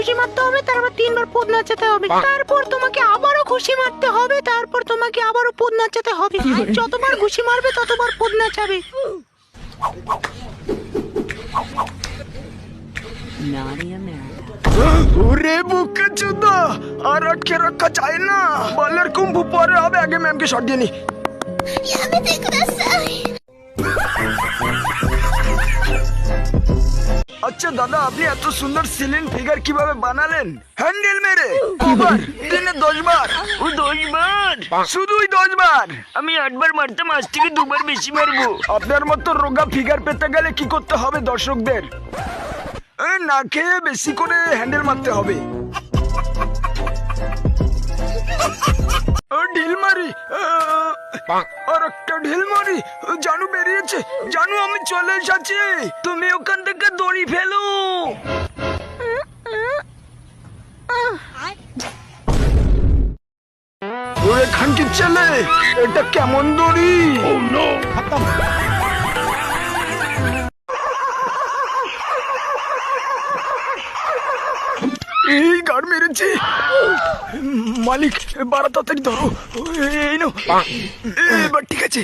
ঘুষি মারতে হবে, তারপর 3বার পদ নাচাতে হবে, তারপর তোমাকে আবারও ঘুষি মারতে হবে, তারপর তোমাকে আবারও পদ নাচাতে হবে। যতবার ঘুষি মারবে ততবার পদ নাচাবে। ওরে বুকে চুদা, আর আটকে রাখা যায় না। বলের কুম্ভ পরে হবে, আগে ম্যামকে শট দিয়ে নি। আচ্ছা দাদা, আপনি এত সুন্দর সিলিং ফিগার কিভাবে বানালেন? হ্যান্ডেল মেরে কবার? দিনে 10 বার? ও 10 বার? শুধুই 10 বার? আমি 8 বার মারতাম, আজ থেকে 2 বার বেশি মারবো। আপনার মতো রোগা ফিগার পেতে গেলে কি করতে হবে দর্শকদের? না খেয়ে বেশি করে হ্যান্ডেল মারতে হবে। ঢিল মারি, আর একটা ঢিল মারি। জানু বেরিয়েছে। জানু, আমি চলে এসেছি। তুমি ওখান থেকে দড়ি ফেলো। ওরে খানকির ছেলে, এটা কেমন দড়ি? এই গাড় মেরেছে। মালিক, বাড়া তাড়াতাড়ি ধরো। এই নো, এবার ঠিক আছে।